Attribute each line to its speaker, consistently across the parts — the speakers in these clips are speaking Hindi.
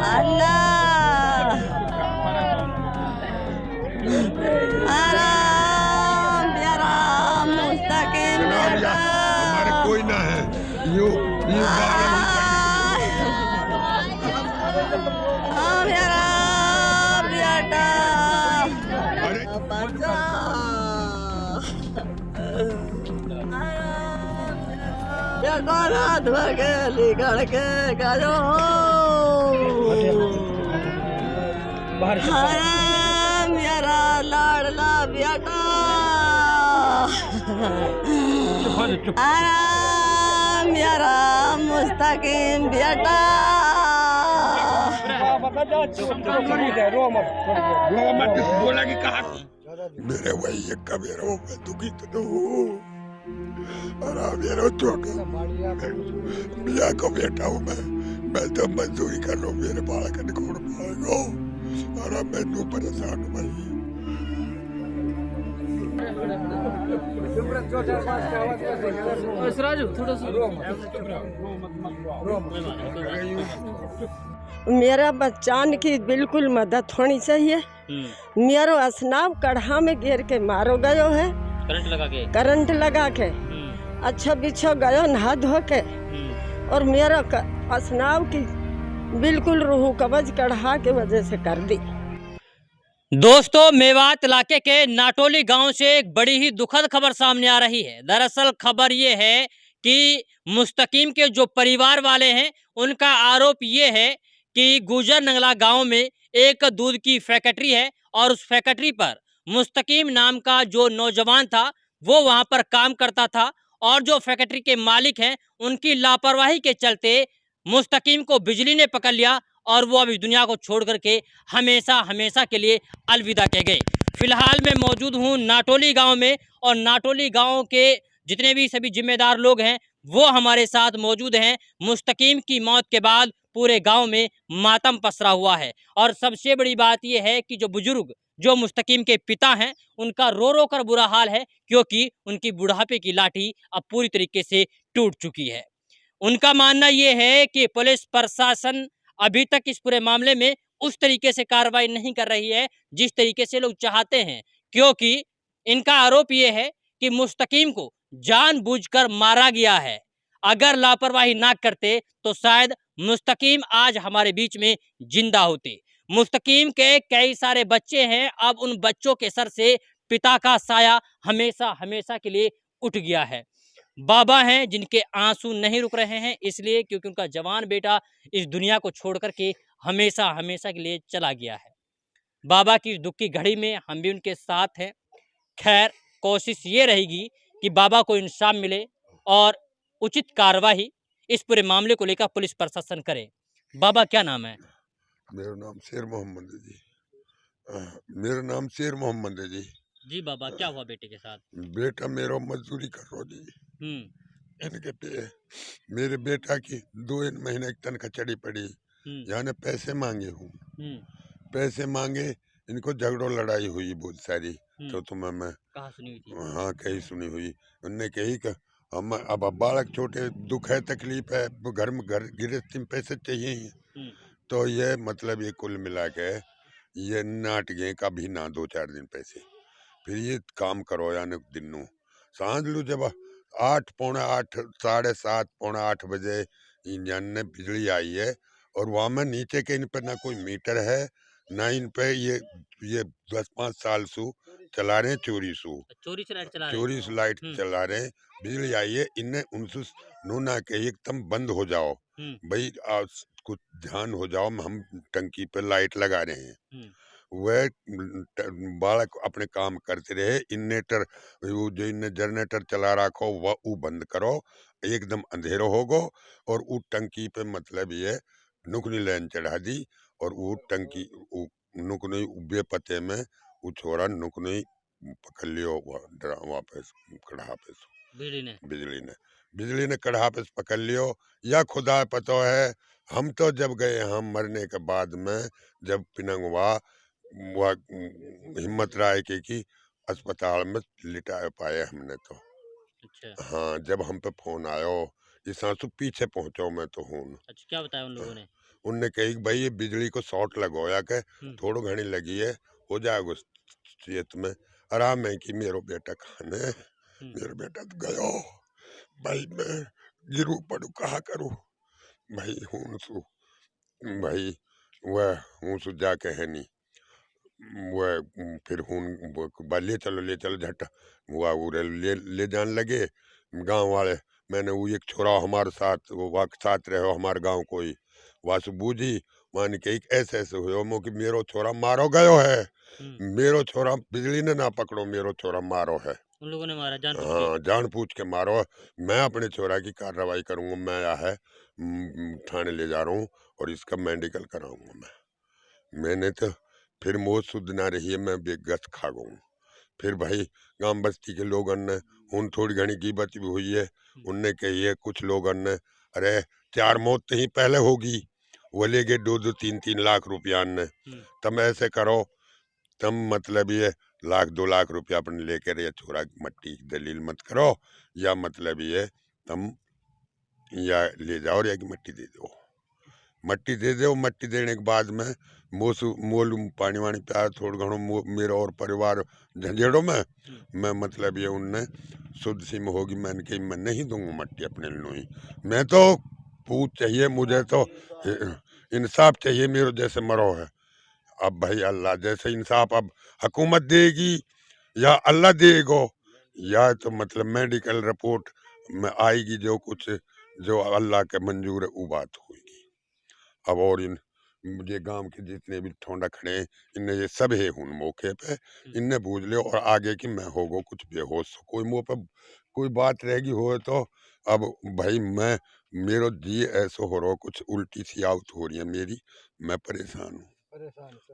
Speaker 1: अल्लाह आराम आराम मुस्तकीम
Speaker 2: जनाब
Speaker 1: बेटा
Speaker 2: हमारे कोई ना है यूं यूं
Speaker 1: आराम बेटा
Speaker 2: अरे
Speaker 1: बचा बेटा रात भगे निकल के गयो मेरा लाडला बेटा मेरा मुस्तकीम बेटा
Speaker 2: बोला कि कहा मेरे भाई ये कबीर हो मैं दुखी तो हूँ और आप ये रो चौके मियाँ को बेटा हूँ मैं तो मजदूरी कर रहा हूँ मेरे बालक ने खोड़ पाएगा और अब मैं तू परेशान हूँ भाई
Speaker 1: मेरा बच्चान की बिल्कुल मदद होनी चाहिए। मेरा असनाव कढ़ा में गिर के मारो गयो है करंट लगा के अच्छा बिछो गयो नहा धो के और मेरा असनाव की बिल्कुल रूह कब्ज कढ़ा के वजह से कर दी।
Speaker 3: दोस्तों मेवात इलाके के नाटोली गांव से एक बड़ी ही दुखद खबर सामने आ रही है। दरअसल खबर ये है कि मुस्तकीम के जो परिवार वाले हैं उनका आरोप ये है कि गुजर नंगला गांव में एक दूध की फैक्ट्री है और उस फैक्ट्री पर मुस्तकीम नाम का जो नौजवान था वो वहां पर काम करता था और जो फैक्ट्री के मालिक हैं उनकी लापरवाही के चलते मुस्तकीम को बिजली ने पकड़ लिया और वो अब इस दुनिया को छोड़ करके हमेशा हमेशा के लिए अलविदा कह गए। फिलहाल मैं मौजूद हूँ नाटोली गांव में और नाटोली गांव के जितने भी सभी जिम्मेदार लोग हैं वो हमारे साथ मौजूद हैं। मुस्तकीम की मौत के बाद पूरे गांव में मातम पसरा हुआ है और सबसे बड़ी बात यह है कि जो बुजुर्ग जो मुस्तकीम के पिता हैं उनका रो रो कर बुरा हाल है क्योंकि उनकी बुढ़ापे की लाठी अब पूरी तरीके से टूट चुकी है। उनका मानना यह है कि पुलिस प्रशासन अभी तक इस पूरे मामले में उस तरीके से कार्रवाई नहीं कर रही है जिस तरीके से लोग चाहते हैं, क्योंकि इनका आरोप यह है कि मुस्तकीम को जानबूझकर मारा गया है। अगर लापरवाही ना करते तो शायद मुस्तकीम आज हमारे बीच में जिंदा होते। मुस्तकीम के कई सारे बच्चे हैं, अब उन बच्चों के सर से पिता का साया हमेशा हमेशा के लिए उठ गया है। बाबा हैं जिनके आंसू नहीं रुक रहे हैं इसलिए क्योंकि उनका जवान बेटा इस दुनिया को छोड़ करके हमेशा हमेशा के लिए चला गया है। बाबा की दुख की घड़ी में हम भी उनके साथ हैं। खैर कोशिश ये रहेगी कि बाबा को इंसाफ मिले और उचित कार्रवाई इस पूरे मामले को लेकर पुलिस प्रशासन करे। बाबा क्या नाम है?
Speaker 2: मेरा नाम शेर मोहम्मद है जी। मेरा नाम शेर मोहम्मद है जी।
Speaker 3: जी बाबा क्या हुआ बेटे के साथ?
Speaker 2: बेटा मेरा मजदूरी कर रहा जी इनके पे मेरे बेटा की 2 महीने की तनख्वाह चढ़ी पड़ी यानी पैसे मांगे हूँ पैसे मांगे इनको झगड़ो लड़ाई हुई बहुत सारी तो तुम्हें मैं
Speaker 3: कहाँ सुनी हुई थी?
Speaker 2: हाँ कही सुनी हुई उनने कही कि हम अब बालक छोटे दुख है तकलीफ है घर में घर गृहस्थी में पैसे चाहिए ही तो ये मतलब ये कुल मिला के ये नाट गए कभी ना 2-4 दिन पैसे फिर ये काम करो यानी दिनों सांझ लू जब 8 पौने 8 7:30 पौने 8 बजे इन ने बिजली आई है और वहाँ में नीचे के इन पे ना कोई मीटर है ना इन पे ये 10-5 साल सु चला रहे हैं चोरी से लाइट चला रहे हैं। बिजली आई है इनने उनसे नूना के एकदम बंद हो जाओ भाई कुछ ध्यान हो जाओ हम टंकी पे लाइट लगा रहे हैं। वह बालक अपने काम करते रहे इन्वर्टर वो जो इन्हें जनरेटर चला रखो वह वो बंद करो एकदम अंधेरो होगो और वो टंकी पे मतलब ये नुकनी लाइन चढ़ा दी और वो टंकी नुकनी उबे पते में वो छोरा नुकनी पकड़ लियो वापस कढ़ा पे बिजली ने कढ़ा पे पकड़ लियो या खुदा पतो है। हम तो जब गए हम मरने के बाद में जब पिनंग हुआ वह हिम्मत राय की अस्पताल में लिटा पाए हमने तो।
Speaker 3: अच्छा।
Speaker 2: हाँ जब हम पे फोन आयो इस आंसू पीछे पहुंचो मैं तो हूँ।
Speaker 3: अच्छा क्या बताया उन लोगों ने?
Speaker 2: उनने कही कि भाई ये बिजली को शॉर्ट लगवाया के थोड़ा घनी लगी है, हो जाएगा खेत में आराम है कि मेरो बेटा खाने, मेरा बेटा तो गयो भाई, मैं गिरू पड़ू कहा करूँ भाई, हूँ सु भाई वह हूँ सु जाके है नहीं वह फिर हूँ ले चलो झट हुआ उरे ले जान लगे गांव वाले। मैंने वो एक छोरा हमारे साथ वो वाक साथ रहे हमारे गांव कोई वासु बूझी मान के ऐसे ऐसे हुए मो कि मेरो छोरा मारो गयो है, मेरो छोरा बिजली ने ना पकड़ो, मेरो छोरा मारो है,
Speaker 3: उन लोगों ने मारा जान
Speaker 2: हाँ जान पूछ के मारो। मैं अपने छोरा की कार्रवाई करूंगा, मैं या है थाने ले जा रहा हूँ और इसका मेडिकल कराऊंगा। मैंने तो फिर मोह शुद्ध ना रही है, मैं बेगत खा गऊँ। फिर भाई गांव बस्ती के लोगों ने उन थोड़ी घनी गिबत भी हुई है, उनने कही है कुछ लोगों ने अरे 4 मौत तो ही पहले होगी, वो ले गए 2-2 3-3 लाख रुपया ने, तुम ऐसे करो तुम मतलब ये 1-2 लाख रुपया अपने लेकर या छोरा की मट्टी की दलील मत करो, या मतलब ये तुम या ले जाओ या की मट्टी दे दो, मट्टी दे दो। मट्टी देने के बाद में मोल पानी वानी प्यार थोड़ा घणो मेरा और परिवार झंझेड़ों में मैं मतलब ये उनने शुद्ध सी में होगी, मैंने कही मैं नहीं दूंगा मट्टी अपने लिए, मैं तो पूछ चाहिए, मुझे तो इंसाफ चाहिए, मेरे जैसे मरो है। अब भाई अल्लाह जैसे इंसाफ अब हुकूमत देगी या अल्लाह देगो, या तो मतलब मेडिकल रिपोर्ट में आएगी जो कुछ जो अल्लाह के मंजूर है वो बात होगी। अब और इन मुझे गांव के जितने भी ठोंडा खड़े हैं इनने ये सब है उन मौके पे इनने बूझ ले और आगे की मैं होगो कुछ बेहोश कोई मुँह पे कोई बात रहेगी हो तो अब भाई मैं मेरो जी ऐसा हो रहा कुछ उल्टी सी आउट हो रही है मेरी, मैं परेशान हूँ।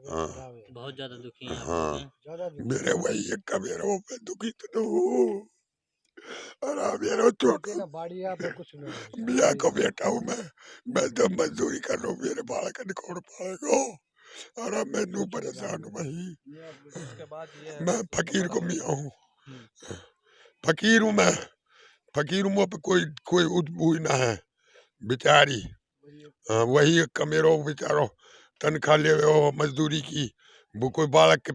Speaker 2: हाँ
Speaker 3: बहुत ज्यादा दुखी हैं आप
Speaker 2: हाँ
Speaker 3: लोग हैं?
Speaker 2: मेरे वही एक का मेरा वो पे दुखी तो हूँ। अरे मेरा छोटा मियाँ को बेटा हूँ मैं तो मजदूरी कर रहा हूँ, मेरे बालक कौन पालेगा। अरे मैं नू परेशान हूँ भाई, मैं फकीर को मियाँ हूँ, फकीर हूँ मैं, फकीर हूँ पे कोई कोई उज ना है बेचारी। हाँ वही कमेरो बेचारो तनख्वाह ले हो मजदूरी की, वो कोई बालक के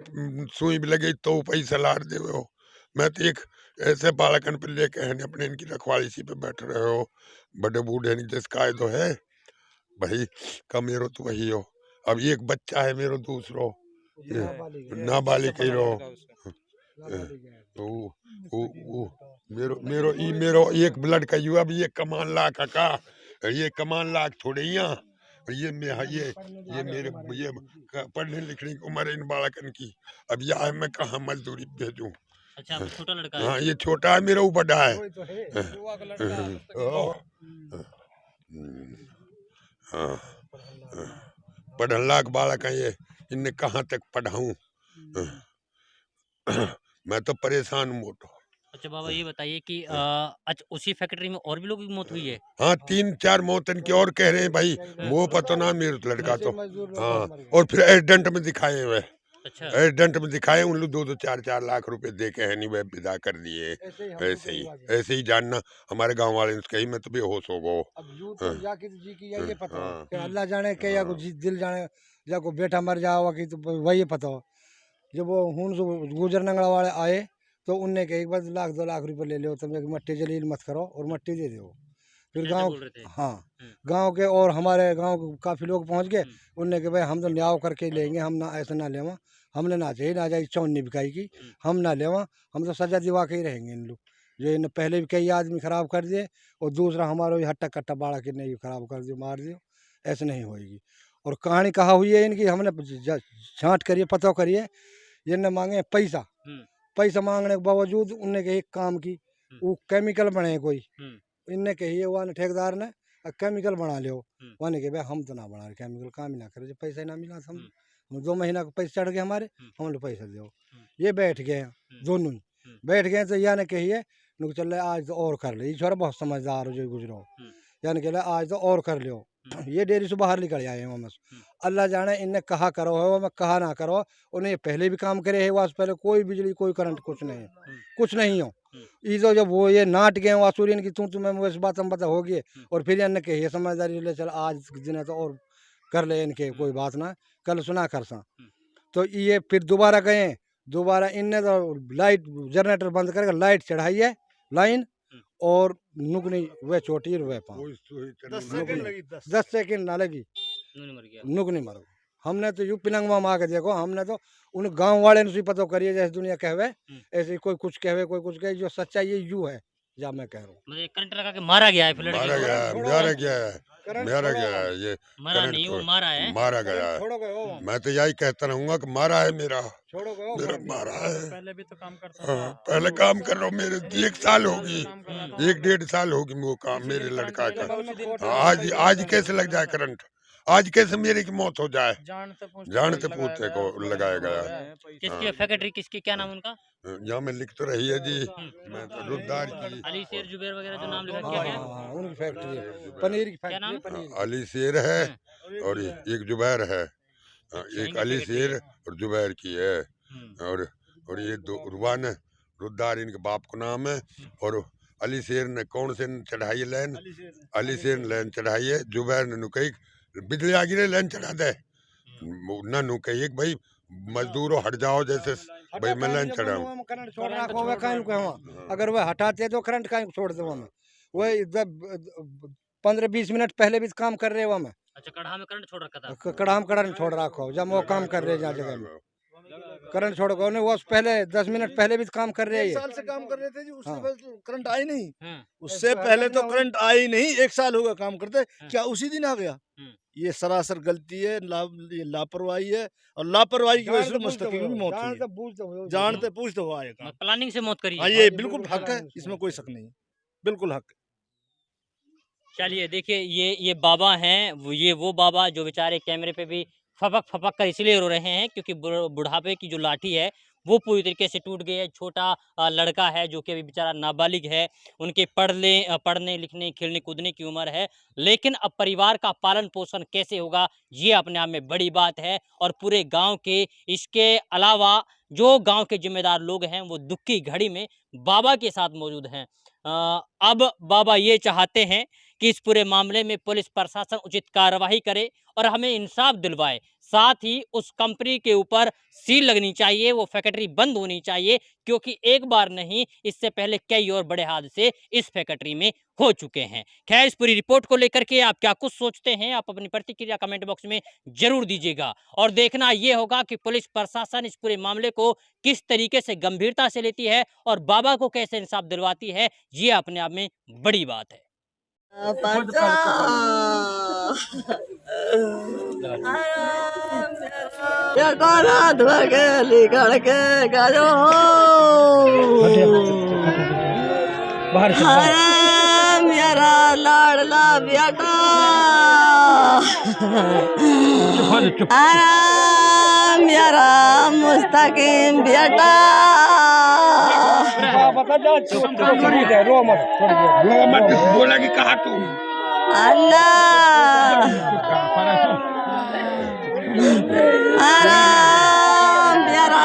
Speaker 2: सुई भी लगे तो पैसा लाड़ दे हो। मैं तो एक ऐसे बालकन पे लेके है अपने इनकी रखवाली सी पे बैठ रहे हो, बड़े बूढ़े जिसका तो है भाई कमेरो तो वही हो। अब एक बच्चा है मेरो दूसरो नाबालिग रो मेरो एक ब्लड का युवा भी ये कमान लाख का ये कमान लाख थोड़े यहाँ ये मेरे ये पढ़ने लिखने की उम्र इन बालकन की, अब यह मैं कहाँ मजदूरी भेजूं।
Speaker 3: अच्छा छोटा लड़का
Speaker 2: हाँ ये छोटा है मेरा वो बड़ा है। हाँ पढ़न लाख बालक है ये, इनने कहाँ तक पढ़ाऊं। मैं तो परेशान हूँ मोटो।
Speaker 3: अच्छा बाबा ये बताइए कि अच्छा उसी फैक्ट्री में और भी लोगों की मौत हुई है?
Speaker 2: हाँ 3-4 मौतन की और कह रहे हैं भाई, वो पता ना मेरे लड़का तो हाँ, और फिर एक्सीडेंट में दिखाए हुए,
Speaker 3: अच्छा
Speaker 2: एक्सीडेंट में दिखाए उन लोग 2-2 4-4 लाख रुपए दे के है नहीं वह विदा कर दिए। ऐसे ही जानना हमारे गांव वाले ने कही मैं तो बेहोश हो गो।
Speaker 4: अल्लाह जाने के या दिल जाने या को बेटा मर जाओ कि तो वही पता हो। जब वो हूं गुजर नंगड़ा वाले आए तो उनने कहा एक बार 1-2 लाख रुपए ले लो, तुम मट्टी जलील मत करो और मट्टी दे दो। फिर गांव हाँ गांव के और हमारे गांव के काफ़ी लोग पहुंच गए, उनने कहा भाई हम तो न्याय करके लेंगे, हम ना ऐसा ना लेवा, हमने ना चाहिए ना चाहिए चौन नहीं बिकाई की, हम ना लेवा, हम तो सजा दिवा के ही रहेंगे। इन लोग जो इन पहले भी कई आदमी खराब कर दिए और दूसरा हमारा हट्टा कट्टा बाड़ा के नहीं खराब कर दियो मार दियो, ऐसे नहीं होएगी। और कहानी कहा हुई है इनकी, हमने छाँट करिए पता करिए, इनने मांगे पैसा, पैसा मांगने के बावजूद उनने कही एक काम की वो केमिकल बने कोई, इनने कही है वहाँ ठेकेदार ने केमिकल बना लियो, वहाँ ने कहे भाई हम तो ना बना रहे केमिकल, काम ही ना करे, जब पैसा ही ना मिला हम 2 महीना का पैसा चढ़ गए हमारे, हम लोग पैसा दो। ये बैठ गए दोनों ही बैठ गए, तो यह ने कही है नुक चल रहे आज तो और कर ले, छोरा बहुत समझदार हो जो गुजरो, यानी कह आज तो और कर लियो। ये डेरी से बाहर निकल आए हैं बस, अल्लाह जाने इनने कहा करो है मैं कहा ना करो, उन्हें पहले भी काम करे है वास, पहले कोई बिजली कोई करंट कुछ नहीं कुछ नहीं हो। ये तो जब वो ये नाट गए वासूरियन की तुम्हें इस बात हम पता होगी, और फिर इनने कही समझदारी ले चल आज दिन है तो और कर ले इनके कोई बात ना, कल सुना कर सा। तो ये फिर दोबारा गए, दोबारा इनने तो लाइट जनरेटर बंद करके लाइट चढ़ाई है लाइन, और नुकनी वह चोटी वह पाँव 10 सेकंड ना लगी, नुकनी मर गई। हमने तो यू पिलंगवा में आके देखो, हमने तो उन गांव वाले ने पता करिए, जैसे दुनिया कहवे ऐसे कोई कुछ कहवे कोई कुछ कहे, जो सच्चाई ये यू है जा मैं कह रहा हूँ।
Speaker 3: मतलब करंट लगा के मारा गया है,
Speaker 2: मारा गया है ये
Speaker 3: मरा नहीं, वो मारा है,
Speaker 2: मारा गया है। मैं तो यही कहता रहूंगा कि मारा है मेरा मारा है।
Speaker 5: पहले भी तो काम करता था।
Speaker 2: पहले काम कर रहा हूँ, मेरे 1 साल होगी, 1-1.5 साल होगी वो काम मेरे लड़का का। आज कैसे लग जाए करंट, आज कैसे मेरे की मौत हो जाए, जानते पूछते को लगाया गया।
Speaker 3: किसकी फैक्ट्री, किसकी, क्या नाम उनका?
Speaker 2: यहाँ में लिख तो रही है जी, मैं तो रुद्दार की
Speaker 3: अली शेर जुबैर वगैरह जो नाम लिखा किया गया,
Speaker 4: उनकी फैक्ट्री है, पनीर की
Speaker 3: क्या नाम?
Speaker 4: फैक्ट्री।
Speaker 2: अली शेर है और एक जुबैर है, एक अली शेर और जुबैर की है, और ये 2 रुबान है, रुद्दार इनके बाप को नाम है। और अली शेर ने कौन से चढ़ाई लाइन, अली शेर ने लाइन चढ़ाई है, जुबैर ने नुकई बिजली आ गिरे लाइन चढ़ा दे ना, नुकई भाई मजदूरों हट जाओ, जैसे भाई मैं लाइन चढ़ाऊं।
Speaker 4: करंट छोड़ रखो वह काहे को वहाँ, अगर वह हटाते तो करंट काहे को छोड़ दो वहाँ, वह 15-20 मिनट पहले भी काम कर रहे वहाँ में।
Speaker 3: अच्छा, कढ़ा में करंट छोड़ रखा था,
Speaker 4: कड़ाम करंट छोड़ रखो, जब वो काम कर रहे जहाँ जगह में करंट छोड़ गए, वो पहले 10 मिनट पहले भी काम कर रहे हैं।
Speaker 6: 1 साल से काम कर रहे थे जी, उससे पहले करंट आई नहीं, उससे पहले तो करंट आई नहीं, 1 साल होगा काम करते, क्या उसी दिन आ गया? ये सरासर गलती है, ये लापरवाही है, और लापरवाही की वजह से मुस्तकीम की मौत हुई है। जानते पूछते हुआ आएगा,
Speaker 3: प्लानिंग से मौत करी।
Speaker 6: हाँ ये बिल्कुल हक है, इसमें कोई शक नहीं, बिल्कुल हक।
Speaker 3: चलिए देखिए, ये बाबा हैं, ये वो बाबा जो बेचारे कैमरे पे भी फपक कर इसलिए रो रहे हैं क्योंकि बुढ़ापे की जो लाठी है वो पूरी तरीके से टूट गई है। छोटा लड़का है जो कि अभी बेचारा नाबालिग है, उनके पढ़ने लिखने खेलने कूदने की उम्र है, लेकिन अब परिवार का पालन पोषण कैसे होगा ये अपने आप में बड़ी बात है। और पूरे गांव के, इसके अलावा जो गांव के जिम्मेदार लोग हैं वो दुख की घड़ी में बाबा के साथ मौजूद हैं। अब बाबा ये चाहते हैं कि इस पूरे मामले में पुलिस प्रशासन उचित कार्रवाई करे और हमें इंसाफ दिलवाए। साथ ही उस कंपनी के ऊपर सील लगनी चाहिए, वो फैक्ट्री बंद होनी चाहिए, क्योंकि एक बार नहीं इससे पहले कई और बड़े हादसे इस फैक्ट्री में हो चुके हैं। खैर, इस पूरी रिपोर्ट को लेकर के आप क्या कुछ सोचते हैं, आप अपनी प्रतिक्रिया कमेंट बॉक्स में जरूर दीजिएगा। और देखना ये होगा कि पुलिस प्रशासन इस पूरे मामले को किस तरीके से गंभीरता से लेती है और बाबा को कैसे इंसाफ दिलवाती है, ये अपने आप में बड़ी बात है।
Speaker 1: मेरा लाडला बेटा, मेरा मुस्तकीम बेटा,
Speaker 2: बोला कि कहा तू
Speaker 1: अल्लाह मेरा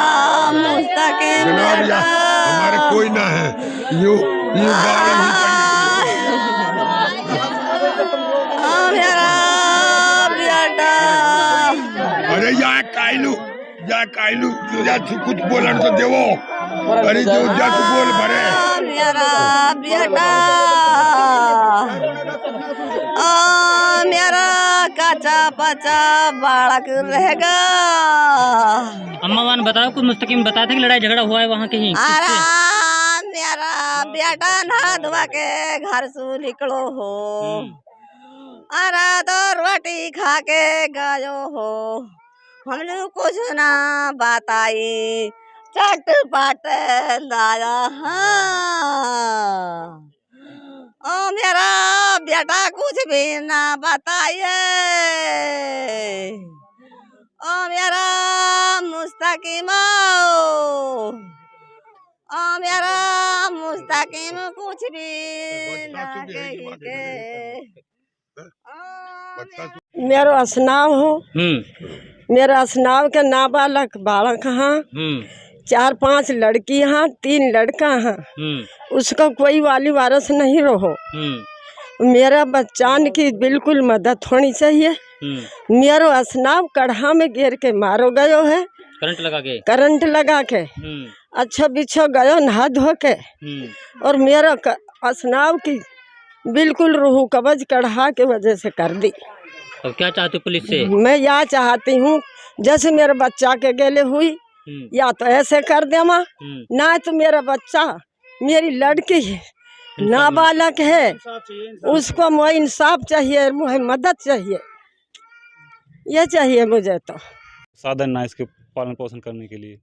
Speaker 1: मुस्तकीम
Speaker 2: जनाब, या हमारे कोई ना है, यू गाड़ी ही
Speaker 1: मेरा बेटा।
Speaker 2: अरे या कायलू या कुछ बोलन तो देवो, अरे जो जा तू बोल भरे
Speaker 1: मेरा बेटा, मेरा कच्चा पचा बालक रहेगा।
Speaker 3: अम्मा वान बताओ, कुछ मुस्तकीम बताया था कि लड़ाई झगड़ा हुआ है वहाँ कहीं?
Speaker 1: अरे मेरा बेटा नहा धोवा के घर से निकलो हो, अरे तो रोटी खा के गयो हो, हम लोग कुछ ना बताई, चटपट लाया हाँ। ओ मेरा बेटा कुछ भी ना बताइए, ओ मेरा मुस्तकीम, ओ मेरा मुस्तकीम कुछ भी ना कही के। मेरा असनाव हो, मेरा असनाव के नाबालक बालक हाँ, 4-5 लड़की हाँ, 3 लड़का हाँ, उसका कोई वाली वारस नहीं रहो। मेरा बच्चान की बिल्कुल मदद होनी चाहिए। मेरो असनाव कढ़ा में गिर के मारो गयो है, करंट लगा के अच्छा बिछो गयो नहा धो के, और मेरा असनाव की बिल्कुल रूह कब्ज कढ़ा के वजह से कर दी।
Speaker 3: अब क्या चाहते हो पुलिस से? मैं
Speaker 1: यह चाहती हूँ जैसे मेरे बच्चा के गेले हुई या तो ऐसे कर दे माँ, ना तो मेरा बच्चा मेरी लड़की है, नाबालग है, उसको मुझे इंसाफ चाहिए, मुझे मदद चाहिए, ये चाहिए मुझे। तो
Speaker 5: साधन ना इसके पालन पोषण करने के लिए।